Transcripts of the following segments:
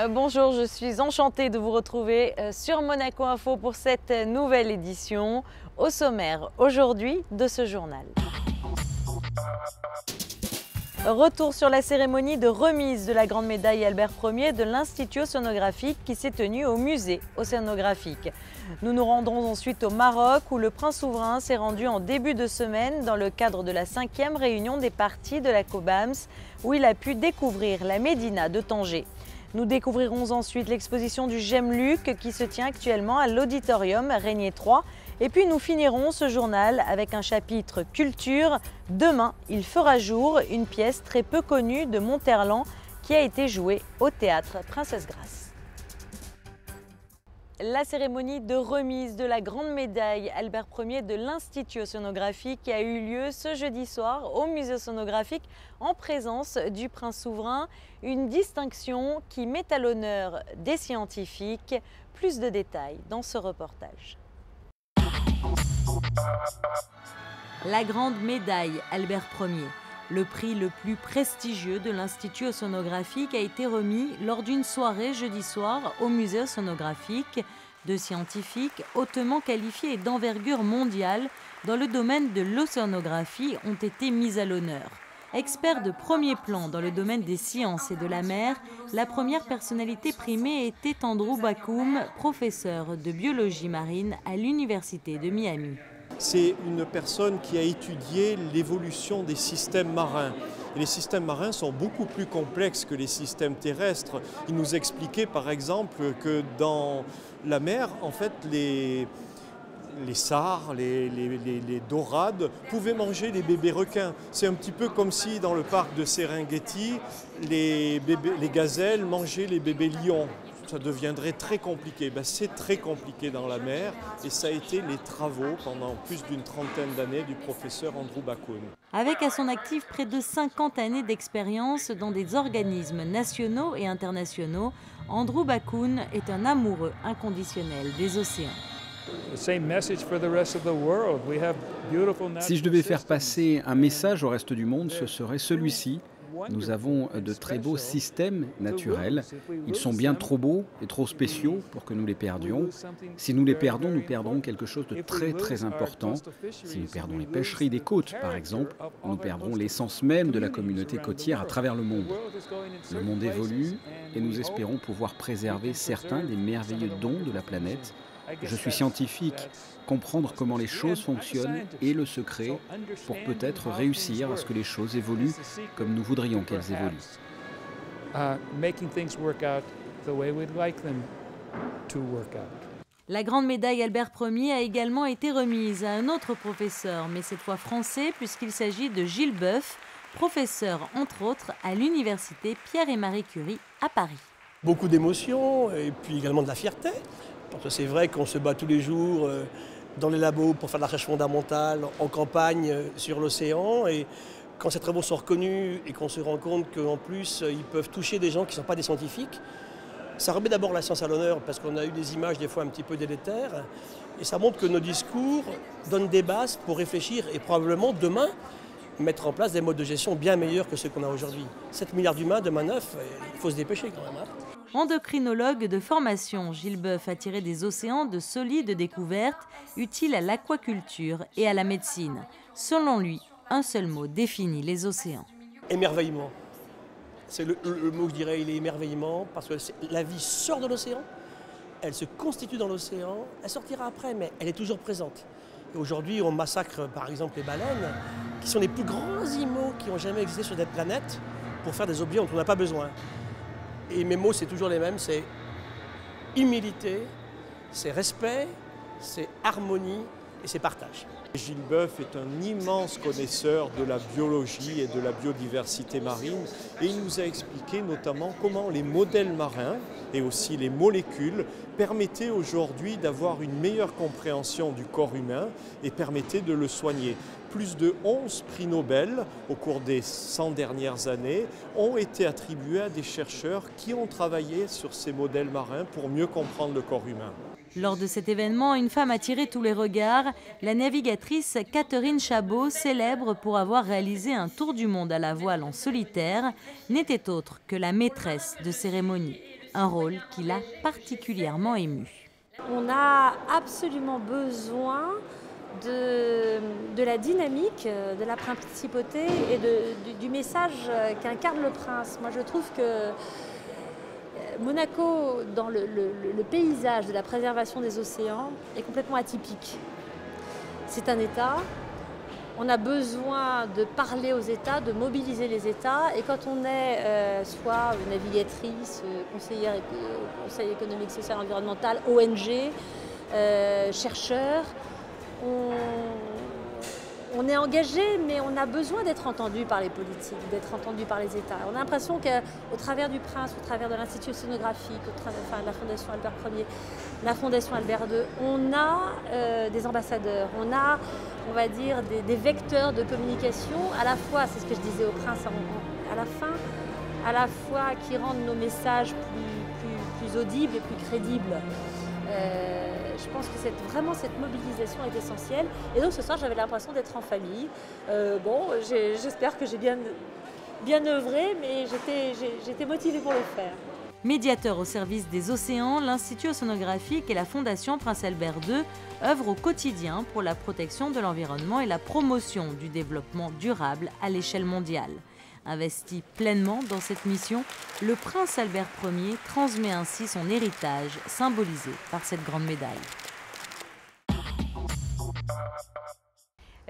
Bonjour, je suis enchantée de vous retrouver sur Monaco Info pour cette nouvelle édition. Au sommaire aujourd'hui de ce journal. Retour sur la cérémonie de remise de la grande médaille Albert Ier de l'Institut océanographique qui s'est tenue au musée océanographique. Nous nous rendrons ensuite au Maroc où le prince souverain s'est rendu en début de semaine dans le cadre de la 5e réunion des parties de la COBAMS où il a pu découvrir la médina de Tanger. Nous découvrirons ensuite l'exposition du Gemluc qui se tient actuellement à l'auditorium Régnier 3. Et puis nous finirons ce journal avec un chapitre culture. Demain, il fera jour, une pièce très peu connue de Monterland qui a été jouée au théâtre Princesse Grace. La cérémonie de remise de la grande médaille Albert Ier de l'Institut océanographique a eu lieu ce jeudi soir au musée océanographique en présence du prince souverain. Une distinction qui met à l'honneur des scientifiques. Plus de détails dans ce reportage. La grande médaille Albert Ier, le prix le plus prestigieux de l'Institut océanographique, a été remis lors d'une soirée jeudi soir au musée océanographique. Deux scientifiques hautement qualifiés et d'envergure mondiale dans le domaine de l'océanographie ont été mis à l'honneur. Expert de premier plan dans le domaine des sciences et de la mer, la première personnalité primée était Andrew Backoum, professeur de biologie marine à l'Université de Miami. C'est une personne qui a étudié l'évolution des systèmes marins. Et les systèmes marins sont beaucoup plus complexes que les systèmes terrestres. Il nous expliquait par exemple que dans la mer, en fait, les sars, les dorades pouvaient manger les bébés requins. C'est un petit peu comme si dans le parc de Serengeti, les gazelles mangeaient les bébés lions. Ça deviendrait très compliqué. C'est très compliqué dans la mer et ça a été les travaux pendant plus d'une trentaine d'années du professeur Andrew Backoum. Avec à son actif près de 50 années d'expérience dans des organismes nationaux et internationaux, Andrew Backoum est un amoureux inconditionnel des océans. Si je devais faire passer un message au reste du monde, ce serait celui-ci. Nous avons de très beaux systèmes naturels. Ils sont bien trop beaux et trop spéciaux pour que nous les perdions. Si nous les perdons, nous perdrons quelque chose de très très important. Si nous perdons les pêcheries des côtes, par exemple, nous perdrons l'essence même de la communauté côtière à travers le monde. Le monde évolue et nous espérons pouvoir préserver certains des merveilleux dons de la planète. Je suis scientifique. Comprendre comment les choses fonctionnent est le secret pour peut-être réussir à ce que les choses évoluent comme nous voudrions qu'elles évoluent. La grande médaille Albert Ier a également été remise à un autre professeur, mais cette fois français, puisqu'il s'agit de Gilles Boeuf, professeur entre autres à l'université Pierre et Marie Curie à Paris. Beaucoup d'émotions et puis également de la fierté. Parce que c'est vrai qu'on se bat tous les jours dans les labos pour faire de la recherche fondamentale, en campagne sur l'océan. Et quand ces travaux sont reconnus et qu'on se rend compte qu'en plus ils peuvent toucher des gens qui ne sont pas des scientifiques, ça remet d'abord la science à l'honneur parce qu'on a eu des images des fois un petit peu délétères. Et ça montre que nos discours donnent des bases pour réfléchir et probablement demain mettre en place des modes de gestion bien meilleurs que ceux qu'on a aujourd'hui. 7 milliards d'humains, demain 9, il faut se dépêcher quand même. Endocrinologue de formation, Gilles Boeuf a tiré des océans de solides découvertes utiles à l'aquaculture et à la médecine. Selon lui, un seul mot définit les océans. Émerveillement. C'est le mot que je dirais, il est émerveillement, parce que la vie sort de l'océan, elle se constitue dans l'océan, elle sortira après, mais elle est toujours présente. Et aujourd'hui, on massacre par exemple les baleines, qui sont les plus grands animaux qui ont jamais existé sur cette planète, pour faire des objets dont on n'a pas besoin. Et mes mots, c'est toujours les mêmes, c'est humilité, c'est respect, c'est harmonie et c'est partage. Gilles Boeuf est un immense connaisseur de la biologie et de la biodiversité marine et il nous a expliqué notamment comment les modèles marins et aussi les molécules permettaient aujourd'hui d'avoir une meilleure compréhension du corps humain et permettaient de le soigner. Plus de 11 prix Nobel au cours des 100 dernières années ont été attribués à des chercheurs qui ont travaillé sur ces modèles marins pour mieux comprendre le corps humain. Lors de cet événement, une femme a attiré tous les regards. La navigatrice Catherine Chabot, célèbre pour avoir réalisé un tour du monde à la voile en solitaire, n'était autre que la maîtresse de cérémonie. un rôle qui l'a particulièrement ému. On a absolument besoin de la dynamique de la principauté et du message qu'incarne le prince. Moi, je trouve que Monaco, dans le paysage de la préservation des océans, est complètement atypique. C'est un État, on a besoin de parler aux États, de mobiliser les États, et quand on est soit navigatrice, conseillère conseil économique, social, environnemental, ONG, chercheur, on est engagé, mais on a besoin d'être entendu par les politiques, d'être entendu par les États. On a l'impression qu'au travers du Prince, au travers de l'Institut océanographique, de la Fondation Albert Ier, la Fondation Albert II, on a des ambassadeurs, on a, on va dire, des vecteurs de communication, à la fois, c'est ce que je disais au Prince à la fin, à la fois qui rendent nos messages plus audibles et plus crédibles. Je pense que vraiment cette mobilisation est essentielle. Et donc ce soir, j'avais l'impression d'être en famille. J'espère que j'ai bien œuvré, mais j'étais motivée pour le faire. Médiateur au service des océans, l'Institut océanographique et la Fondation Prince Albert II œuvrent au quotidien pour la protection de l'environnement et la promotion du développement durable à l'échelle mondiale. Investi pleinement dans cette mission, le prince Albert Ier transmet ainsi son héritage, symbolisé par cette grande médaille.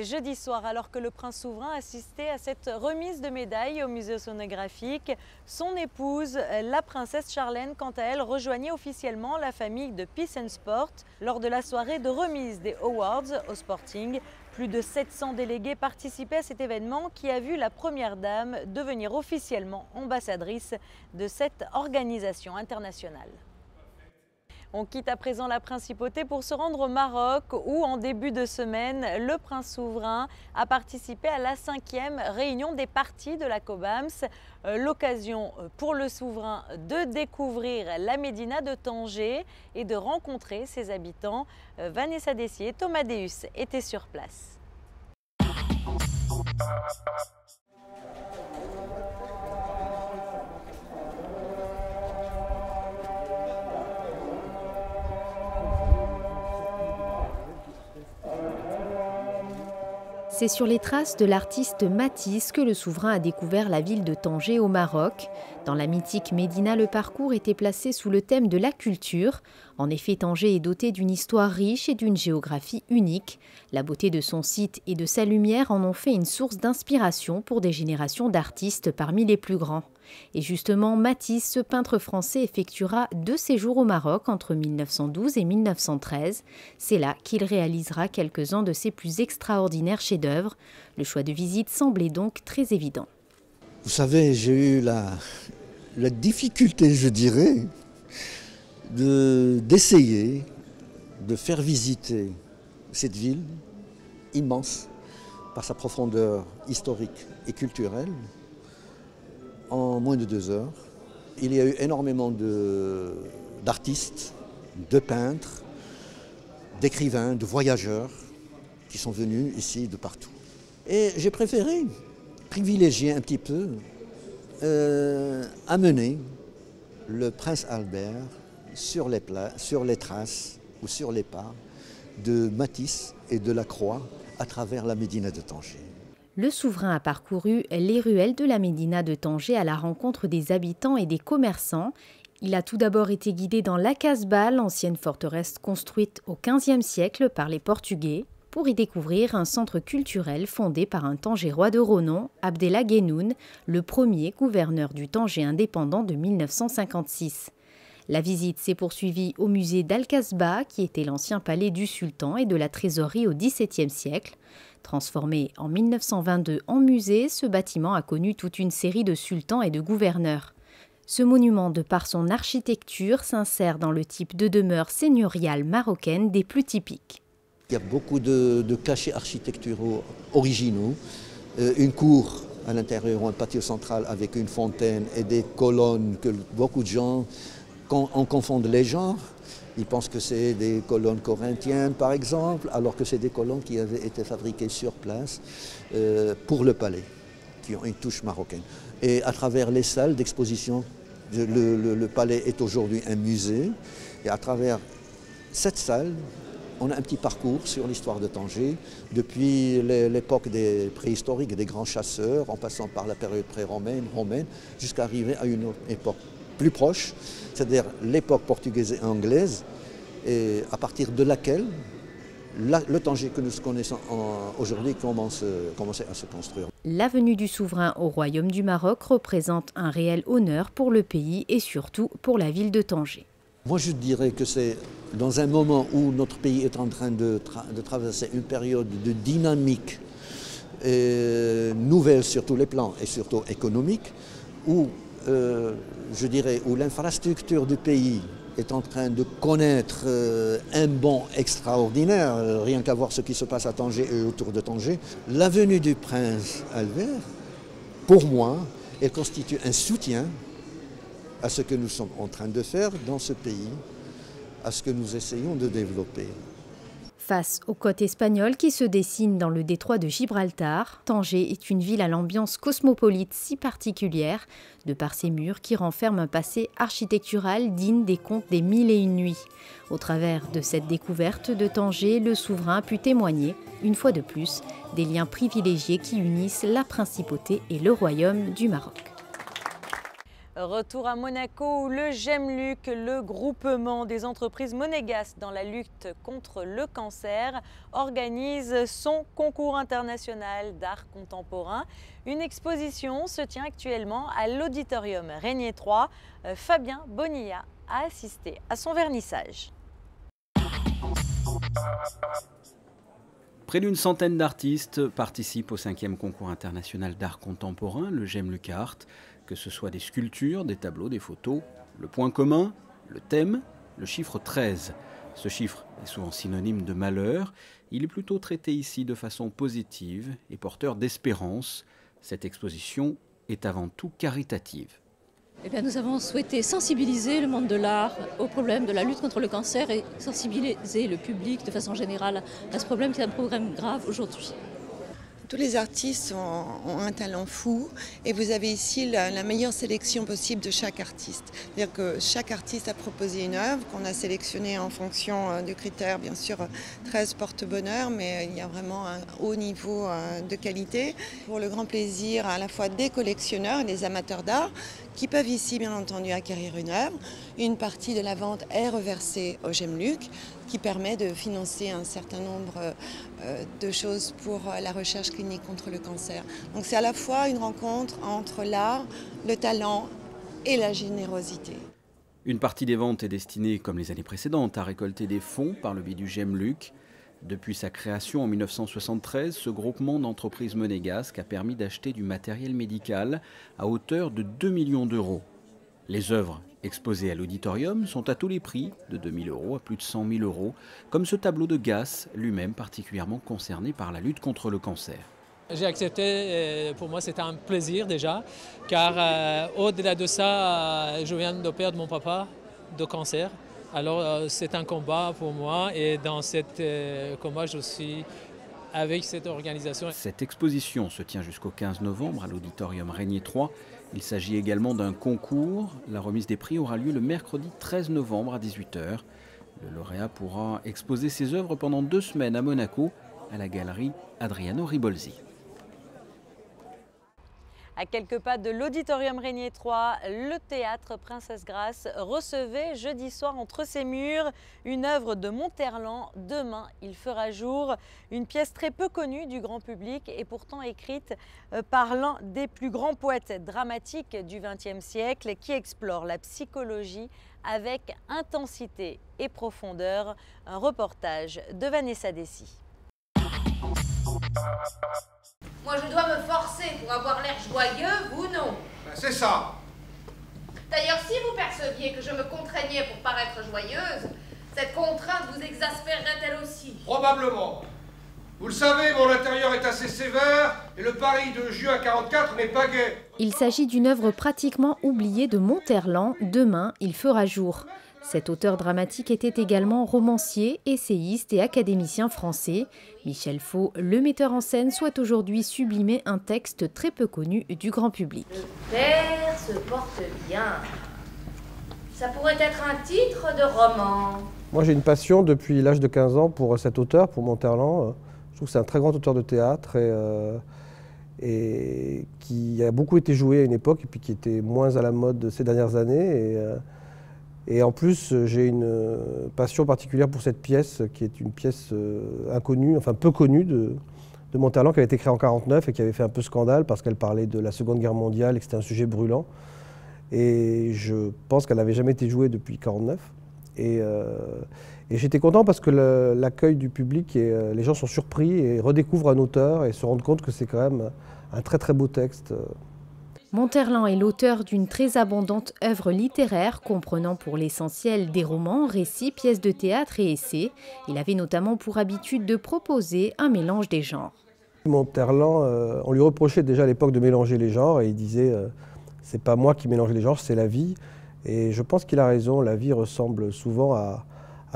Jeudi soir, alors que le prince souverain assistait à cette remise de médailles au musée océanographique, son épouse, la princesse Charlène, quant à elle, rejoignait officiellement la famille de Peace and Sport lors de la soirée de remise des Awards au Sporting. Plus de 700 délégués participaient à cet événement qui a vu la première dame devenir officiellement ambassadrice de cette organisation internationale. On quitte à présent la principauté pour se rendre au Maroc où, en début de semaine, le prince souverain a participé à la 5e réunion des parties de la COBAMS. L'occasion pour le souverain de découvrir la médina de Tanger et de rencontrer ses habitants. Vanessa Dessier et Thomas Deus étaient sur place. C'est sur les traces de l'artiste Matisse que le souverain a découvert la ville de Tanger au Maroc. Dans la mythique Médina, le parcours était placé sous le thème de la culture. En effet, Tanger est doté d'une histoire riche et d'une géographie unique. La beauté de son site et de sa lumière en ont fait une source d'inspiration pour des générations d'artistes parmi les plus grands. Et justement, Matisse, ce peintre français, effectuera 2 séjours au Maroc entre 1912 et 1913. C'est là qu'il réalisera quelques-uns de ses plus extraordinaires chefs-d'œuvre. Le choix de visite semblait donc très évident. Vous savez, j'ai eu la difficulté, je dirais, d'essayer de faire visiter cette ville immense par sa profondeur historique et culturelle en moins de 2 heures. Il y a eu énormément d'artistes, de peintres, d'écrivains, de voyageurs qui sont venus ici de partout. Et j'ai préféré privilégier un petit peu, amener le prince Albert sur les traces ou sur les pas de Matisse et de Lacroix à travers la médina de Tanger. Le souverain a parcouru les ruelles de la médina de Tanger à la rencontre des habitants et des commerçants. Il a tout d'abord été guidé dans la Casbah, l'ancienne forteresse construite au XVe siècle par les Portugais, pour y découvrir un centre culturel fondé par un Tangérois de renom, Abdellah Guenoun, le premier gouverneur du Tanger indépendant de 1956. La visite s'est poursuivie au musée d'Al-Casbah, qui était l'ancien palais du sultan et de la trésorerie au XVIIe siècle. Transformé en 1922 en musée, ce bâtiment a connu toute une série de sultans et de gouverneurs. Ce monument, de par son architecture, s'insère dans le type de demeure seigneuriale marocaine des plus typiques. Il y a beaucoup de cachets architecturaux originaux, une cour à l'intérieur, un patio central avec une fontaine et des colonnes que beaucoup de gens en confondent les genres. Ils pensent que c'est des colonnes corinthiennes, par exemple, alors que c'est des colonnes qui avaient été fabriquées sur place pour le palais, qui ont une touche marocaine. Et à travers les salles d'exposition Le palais est aujourd'hui un musée et à travers cette salle, on a un petit parcours sur l'histoire de Tanger, depuis l'époque des préhistoriques, des grands chasseurs, en passant par la période pré-romaine, jusqu'à arriver à une autre époque plus proche, c'est-à-dire l'époque portugaise et anglaise, et à partir de laquelle le Tanger que nous connaissons aujourd'hui commençait à se construire. La venue du souverain au Royaume du Maroc représente un réel honneur pour le pays et surtout pour la ville de Tanger. Moi, je dirais que c'est dans un moment où notre pays est en train de traverser une période de dynamique nouvelle sur tous les plans et surtout économique, où, je dirais, où l'infrastructure du pays est en train de connaître un bond extraordinaire, rien qu'à voir ce qui se passe à Tanger et autour de Tanger. La venue du prince Albert, pour moi, elle constitue un soutien à ce que nous sommes en train de faire dans ce pays, à ce que nous essayons de développer. Face aux côtes espagnoles qui se dessinent dans le détroit de Gibraltar, Tanger est une ville à l'ambiance cosmopolite si particulière, de par ses murs qui renferment un passé architectural digne des contes des Mille et une nuits. Au travers de cette découverte de Tanger, le souverain a pu témoigner, une fois de plus, des liens privilégiés qui unissent la principauté et le royaume du Maroc. Retour à Monaco où le GEMLUC, le groupement des entreprises monégasques dans la lutte contre le cancer, organise son concours international d'art contemporain. Une exposition se tient actuellement à l'auditorium Régnier 3. Fabien Bonilla a assisté à son vernissage. Près d'une centaine d'artistes participent au 5e concours international d'art contemporain, le GEMLUC Art. Que ce soit des sculptures, des tableaux, des photos, le point commun, le thème, le chiffre 13. Ce chiffre est souvent synonyme de malheur. Il est plutôt traité ici de façon positive et porteur d'espérance. Cette exposition est avant tout caritative. Eh bien, nous avons souhaité sensibiliser le monde de l'art au problème de la lutte contre le cancer et sensibiliser le public de façon générale à ce problème qui est un problème grave aujourd'hui. Tous les artistes ont un talent fou et vous avez ici la meilleure sélection possible de chaque artiste. C'est-à-dire que chaque artiste a proposé une œuvre qu'on a sélectionnée en fonction du critère, bien sûr, 13 porte-bonheur, mais il y a vraiment un haut niveau de qualité. Pour le grand plaisir à la fois des collectionneurs et des amateurs d'art qui peuvent ici, bien entendu, acquérir une œuvre. Une partie de la vente est reversée au GEMLUC, qui permet de financer un certain nombre de choses pour la recherche clinique contre le cancer. Donc c'est à la fois une rencontre entre l'art, le talent et la générosité. Une partie des ventes est destinée, comme les années précédentes, à récolter des fonds par le biais du GEMLUC. Depuis sa création en 1973, ce groupement d'entreprises monégasques a permis d'acheter du matériel médical à hauteur de 2 millions d'euros. Les œuvres exposées à l'auditorium sont à tous les prix, de 2 000 € à plus de 100 000 €, comme ce tableau de Gasse, lui-même particulièrement concerné par la lutte contre le cancer. J'ai accepté, pour moi c'était un plaisir déjà, car au-delà de ça, je viens de perdre mon papa de cancer. Alors c'est un combat pour moi et dans ce combat je suis avec cette organisation. Cette exposition se tient jusqu'au 15 novembre à l'auditorium Régnier 3. Il s'agit également d'un concours. La remise des prix aura lieu le mercredi 13 novembre à 18 h. Le lauréat pourra exposer ses œuvres pendant 2 semaines à Monaco, à la galerie Adriano Ribolzi. À quelques pas de l'auditorium Régnier 3, le théâtre Princesse Grace recevait jeudi soir entre ses murs une œuvre de Monterland, Demain il fera jour, une pièce très peu connue du grand public et pourtant écrite par l'un des plus grands poètes dramatiques du XXe siècle qui explore la psychologie avec intensité et profondeur. Un reportage de Vanessa Dessy. Moi, je dois me forcer pour avoir l'air joyeux, vous non. Ben, c'est ça. D'ailleurs, si vous perceviez que je me contraignais pour paraître joyeuse, cette contrainte vous exaspérerait-elle aussi? Probablement. Vous le savez, mon intérieur est assez sévère et le Paris de juin 44 n'est pas gai. Il s'agit d'une œuvre pratiquement oubliée de Monterland, Demain il fera jour. Cet auteur dramatique était également romancier, essayiste et académicien français. Michel Faux, le metteur en scène, souhaite aujourd'hui sublimer un texte très peu connu du grand public. Le père se porte bien. Ça pourrait être un titre de roman. Moi, j'ai une passion depuis l'âge de 15 ans pour cet auteur, pour Monterland. Je trouve que c'est un très grand auteur de théâtre et qui a beaucoup été joué à une époque et puis qui était moins à la mode ces dernières années. Et en plus, j'ai une passion particulière pour cette pièce, qui est une pièce inconnue, enfin peu connue de Monterland, qui avait été créée en 1949 et qui avait fait un peu scandale parce qu'elle parlait de la Seconde Guerre mondiale et que c'était un sujet brûlant. Et je pense qu'elle n'avait jamais été jouée depuis 1949. Et j'étais content parce que l'accueil du public, et les gens sont surpris et redécouvrent un auteur et se rendent compte que c'est quand même un très très beau texte. Monterland est l'auteur d'une très abondante œuvre littéraire comprenant pour l'essentiel des romans, récits, pièces de théâtre et essais. Il avait notamment pour habitude de proposer un mélange des genres. Monterland, on lui reprochait déjà à l'époque de mélanger les genres et il disait c'est pas moi qui mélange les genres, c'est la vie. Et je pense qu'il a raison, la vie ressemble souvent à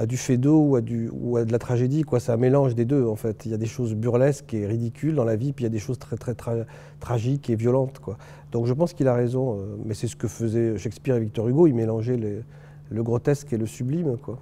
du feydeau ou à de la tragédie, quoi. C'est un mélange des deux en fait. Il y a des choses burlesques et ridicules dans la vie, puis il y a des choses très tragiques et violentes, quoi. Donc je pense qu'il a raison, mais c'est ce que faisaient Shakespeare et Victor Hugo, ils mélangeaient le grotesque et le sublime, quoi.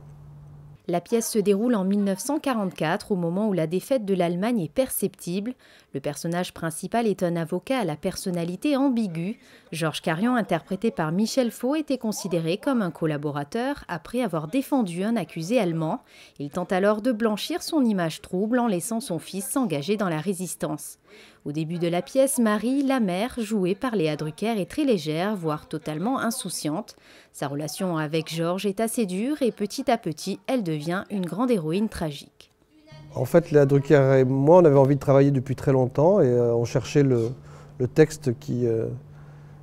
La pièce se déroule en 1944, au moment où la défaite de l'Allemagne est perceptible. Le personnage principal est un avocat à la personnalité ambiguë. Georges Carion, interprété par Michel Faux, était considéré comme un collaborateur après avoir défendu un accusé allemand. Il tente alors de blanchir son image trouble en laissant son fils s'engager dans la résistance. Au début de la pièce, Marie, la mère, jouée par Léa Drucker, est très légère, voire totalement insouciante. Sa relation avec Georges est assez dure et petit à petit, elle devient une grande héroïne tragique. En fait, Léa Drucker et moi, on avait envie de travailler depuis très longtemps et on cherchait le texte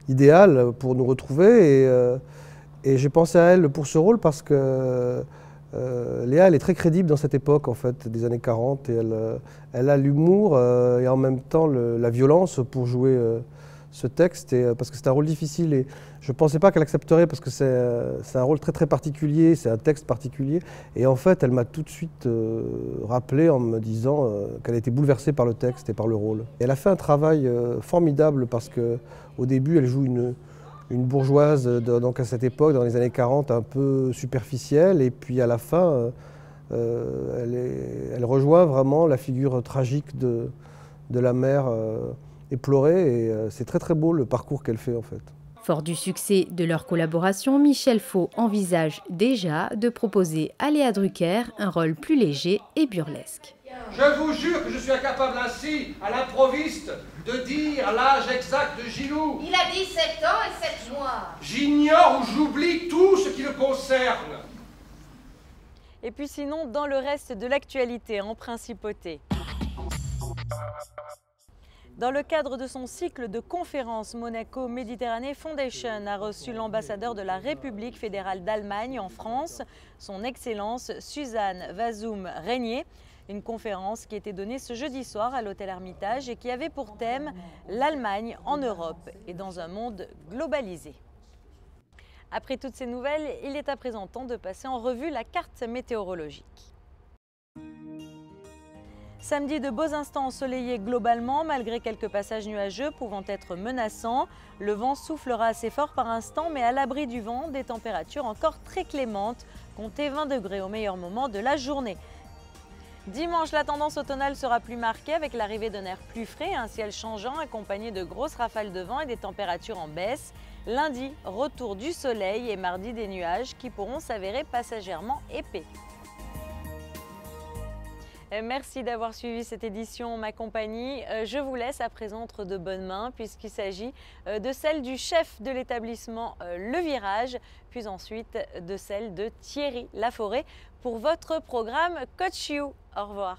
idéal pour nous retrouver. Et j'ai pensé à elle pour ce rôle parce que Léa, elle est très crédible dans cette époque en fait, des années 40 et elle a l'humour et en même temps la violence pour jouer ce texte parce que c'est un rôle difficile et je ne pensais pas qu'elle accepterait parce que c'est un rôle très particulier, c'est un texte particulier et en fait elle m'a tout de suite rappelé en me disant qu'elle était bouleversée par le texte et par le rôle. Et elle a fait un travail formidable parce qu'au début elle joue une bourgeoise donc à cette époque, dans les années 40, un peu superficielle, et puis à la fin, elle rejoint vraiment la figure tragique de la mère éplorée, et c'est très beau le parcours qu'elle fait en fait. Fort du succès de leur collaboration, Michel Faux envisage déjà de proposer à Léa Drucker un rôle plus léger et burlesque. Je vous jure que je suis incapable ainsi, à l'improviste, de dire l'âge exact de Gilou. Il a 17 ans et 7 mois. J'ignore ou j'oublie tout ce qui le concerne. Et puis sinon, dans le reste de l'actualité en principauté. Dans le cadre de son cycle de conférences, Monaco Méditerranée Foundation a reçu l'ambassadeur de la République fédérale d'Allemagne en France, son Excellence Suzanne Wazoum-Régnier. Une conférence qui était donnée ce jeudi soir à l'hôtel Hermitage et qui avait pour thème l'Allemagne en Europe et dans un monde globalisé. Après toutes ces nouvelles, il est à présent temps de passer en revue la carte météorologique. Samedi, de beaux instants ensoleillés globalement, malgré quelques passages nuageux pouvant être menaçants. Le vent soufflera assez fort par instant, mais à l'abri du vent, des températures encore très clémentes, comptez 20 degrés au meilleur moment de la journée. Dimanche, la tendance automnale sera plus marquée avec l'arrivée d'un air plus frais, un ciel changeant accompagné de grosses rafales de vent et des températures en baisse. Lundi, retour du soleil et mardi des nuages qui pourront s'avérer passagèrement épais. Merci d'avoir suivi cette édition Ma Compagnie. Je vous laisse à présent entre de bonnes mains puisqu'il s'agit de celle du chef de l'établissement Le Virage, puis ensuite de celle de Thierry Laforêt pour votre programme Coach You. Au revoir.